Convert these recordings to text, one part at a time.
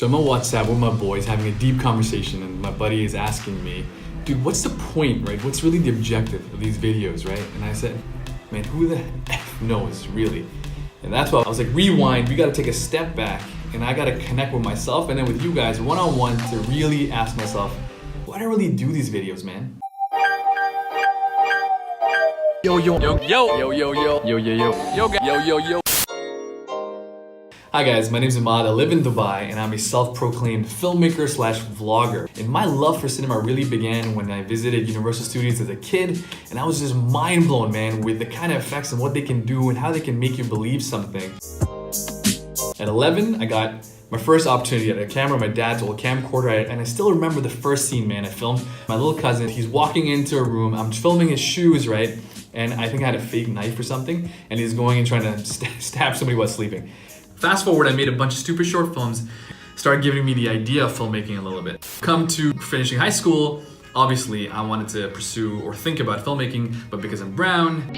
So I'm on WhatsApp with my boys having a deep conversation, and my buddy is asking me, dude, what's the point, right? What's really the objective of these videos, right? And I said, man, who the F knows, really? And that's why I was like, rewind, we gotta take a step back, and I gotta connect with myself and then with you guys one-on-one to really ask myself, why do I really do these videos, man? Yo, yo, yo, yo, yo, yo, yo, yo, yo, yo, yo, yo, yo. Hi guys, my name is Emad. I live in Dubai and I'm a self-proclaimed filmmaker slash vlogger. And my love for cinema really began when I visited Universal Studios as a kid, and I was just mind blown, man, with the kind of effects and what they can do and how they can make you believe something. At 11, I got my first opportunity at a camera, my dad's old camcorder, and I still remember the first scene, man. I filmed my little cousin. He's walking into a room, I'm filming his shoes, right? And I think I had a fake knife or something, and he's going and trying to stab somebody while sleeping. Fast forward, I made a bunch of stupid short films, started giving me the idea of filmmaking a little bit. Come to finishing high school, obviously I wanted to pursue or think about filmmaking, but because I'm brown.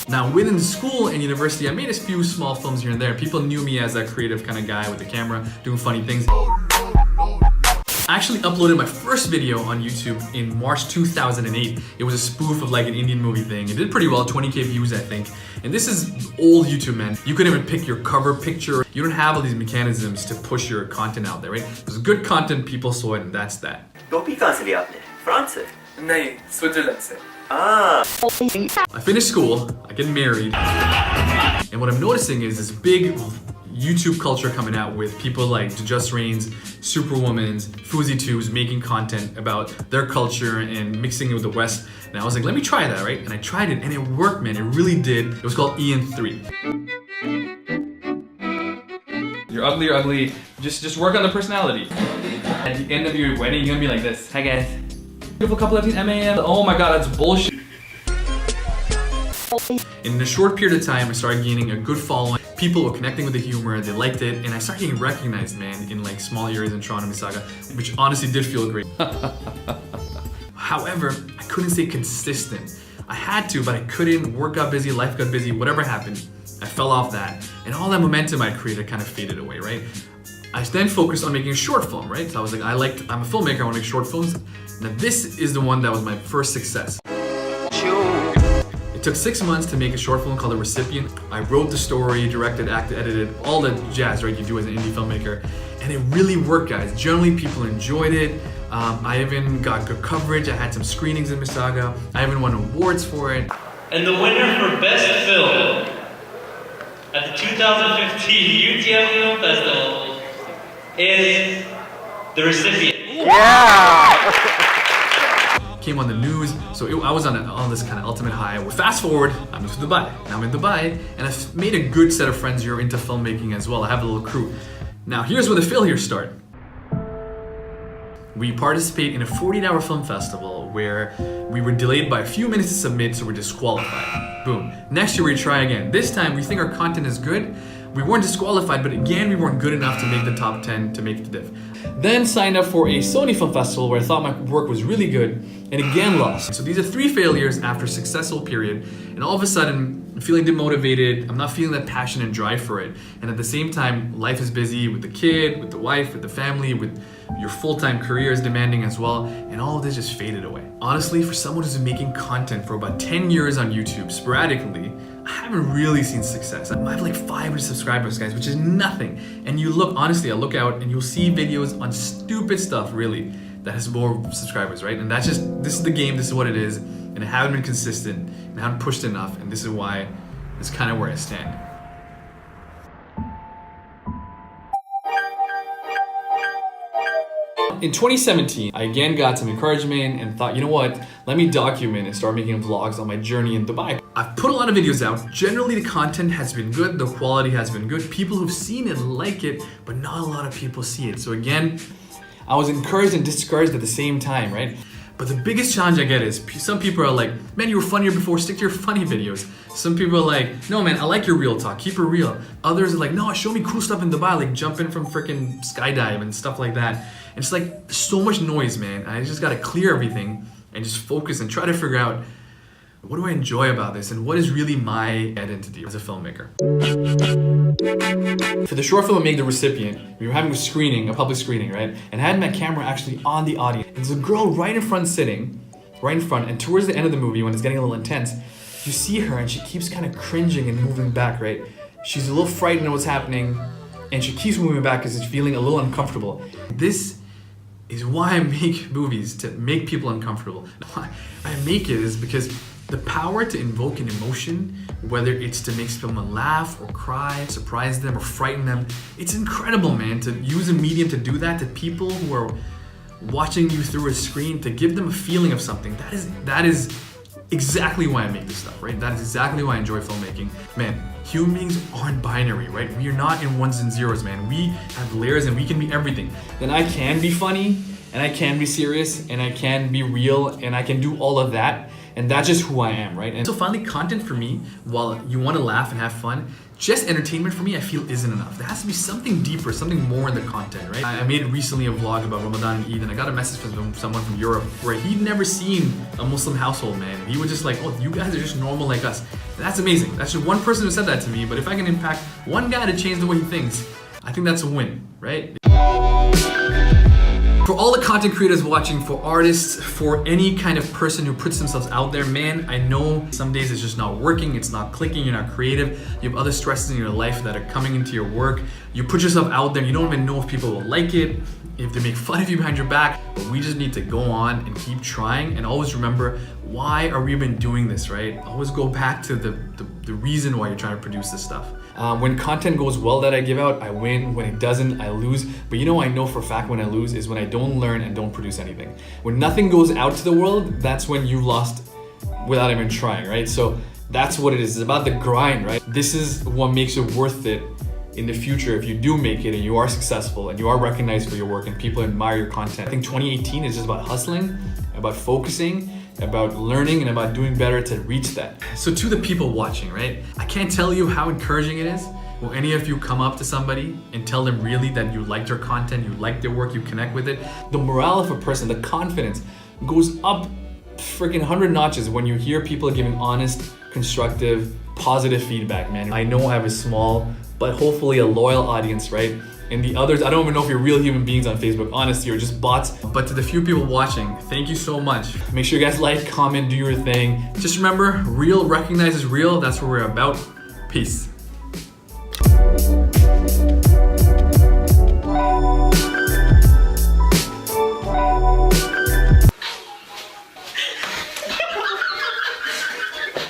Now within school and university, I made a few small films here and there. People knew me as that creative kind of guy with the camera, doing funny things. I actually uploaded my first video on YouTube in March 2008. It was a spoof of like an Indian movie thing. It did pretty well, 20K views I think. And this is old YouTube, man. You couldn't even pick your cover picture. You don't have all these mechanisms to push your content out there, right? It was good content, people saw it, and that's that. Copy कहाँ से लिया आपने? France से? नहीं, Switzerland से। I finished school, I get married, and what I'm noticing is this big YouTube culture coming out with people like Just Rains, Superwomans, Fousey2s making content about their culture and mixing it with the West. And I was like, let me try that, right? And I tried it and it worked, man. It really did. It was called EN3. You're ugly, you're ugly. Just work on the personality. At the end of your wedding, you're gonna be like this. Hi guys. Beautiful couple of MAM. Oh my god, that's bullshit. In a short period of time, I started gaining a good following. People were connecting with the humor, they liked it, and I started getting recognized, man, in like small areas in Toronto, Mississauga, which honestly did feel great. However, I couldn't stay consistent. I had to, but I couldn't. Work got busy, life got busy, whatever happened, I fell off that. And all that momentum I created kind of faded away, right? I then focused on making a short film, right? So I was like, I'm a filmmaker, I want to make short films. Now this is the one that was my first success. It took 6 months to make a short film called The Recipient. I wrote the story, directed, acted, edited, all the jazz, right, you do as an indie filmmaker. And it really worked, guys. Generally, people enjoyed it. I even got good coverage. I had some screenings in Mississauga. I even won awards for it. And the winner for Best Film at the 2015 UTM Film Festival is The Recipient. Yeah! Came on the news, so I was on this kind of ultimate high. Fast forward, I moved to Dubai. Now I'm in Dubai, and I've made a good set of friends who are into filmmaking as well. I have a little crew. Now here's where the failures start. We participate in a 48-hour film festival where we were delayed by a few minutes to submit, so we're disqualified. Boom. Next year we try again. This time we think our content is good. We weren't disqualified, but again, we weren't good enough to make the top 10 to make the diff. Then signed up for a Sony Film Festival where I thought my work was really good, and again lost. So these are 3 failures after a successful period, and all of a sudden, I'm feeling demotivated, I'm not feeling that passion and drive for it. And at the same time, life is busy with the kid, with the wife, with the family, with your full-time career is demanding as well, and all of this just faded away. Honestly, for someone who's been making content for about 10 years on YouTube, sporadically, I haven't really seen success. I have like 500 subscribers, guys, which is nothing. And you look, honestly, I look out and you'll see videos on stupid stuff, really, that has more subscribers, right? And that's just, this is the game, this is what it is. And I haven't been consistent, and I haven't pushed enough, and this is why, it's kind of where I stand. In 2017, I again got some encouragement and thought, you know what, let me document and start making vlogs on my journey in Dubai. I've put a lot of videos out. Generally, the content has been good, the quality has been good. People who've seen it like it, but not a lot of people see it. So again, I was encouraged and discouraged at the same time, right? But the biggest challenge I get is some people are like, man, you were funnier before, stick to your funny videos. Some people are like, no man, I like your real talk, keep it real. Others are like, no, show me cool stuff in Dubai, like jumping from freaking skydive and stuff like that. And it's like, so much noise, man. I just gotta clear everything and just focus and try to figure out, what do I enjoy about this and what is really my identity as a filmmaker? For the short film I made, The Recipient, we were having a screening, a public screening, right? And I had my camera actually on the audience. And there's a girl right in front sitting, right in front, and towards the end of the movie, when it's getting a little intense, you see her and she keeps kind of cringing and moving back, right? She's a little frightened of what's happening, and she keeps moving back because she's feeling a little uncomfortable. This is why I make movies, to make people uncomfortable. Why I make it is because the power to invoke an emotion, whether it's to make someone laugh or cry, surprise them or frighten them, it's incredible, man, to use a medium to do that to people who are watching you through a screen, to give them a feeling of something. That is exactly why I make this stuff, right? That is exactly why I enjoy filmmaking. Man, human beings aren't binary, right? We are not in ones and zeros, man. We have layers and we can be everything. Then I can be funny, and I can be serious, and I can be real, and I can do all of that. And that's just who I am, right? And so finally, content for me, while you want to laugh and have fun, just entertainment for me, I feel isn't enough. There has to be something deeper, something more in the content, right? I made recently a vlog about Ramadan and Eid, and I got a message from someone from Europe where he'd never seen a Muslim household, man. And he was just like, oh, you guys are just normal like us. And that's amazing. That's just one person who said that to me, but if I can impact one guy to change the way he thinks, I think that's a win, right? For all the content creators watching, for artists, for any kind of person who puts themselves out there, man, I know some days it's just not working, it's not clicking, you're not creative, you have other stresses in your life that are coming into your work. You put yourself out there, you don't even know if people will like it, if they make fun of you behind your back, but we just need to go on and keep trying and always remember, why are we even doing this, right? Always go back to the reason why you're trying to produce this stuff. When content goes well that I give out, I win. When it doesn't, I lose. But you know, I know for a fact when I lose is when I don't learn and don't produce anything. When nothing goes out to the world, that's when you lost without even trying, right? So that's what it is. It's about the grind, right? This is what makes it worth it in the future if you do make it and you are successful and you are recognized for your work and people admire your content. I think 2018 is just about hustling, about focusing, about learning, and about doing better to reach that. So to the people watching, right? I can't tell you how encouraging it is. Will any of you come up to somebody and tell them really that you like their content, you like their work, you connect with it? The morale of a person, the confidence goes up freaking 100 notches when you hear people giving honest, constructive, positive feedback, man. I know I have a small, but hopefully a loyal audience, right? And the others, I don't even know if you're real human beings on Facebook, honestly, or just bots. But to the few people watching, thank you so much. Make sure you guys like, comment, do your thing. Just remember, real recognizes real. That's what we're about. Peace.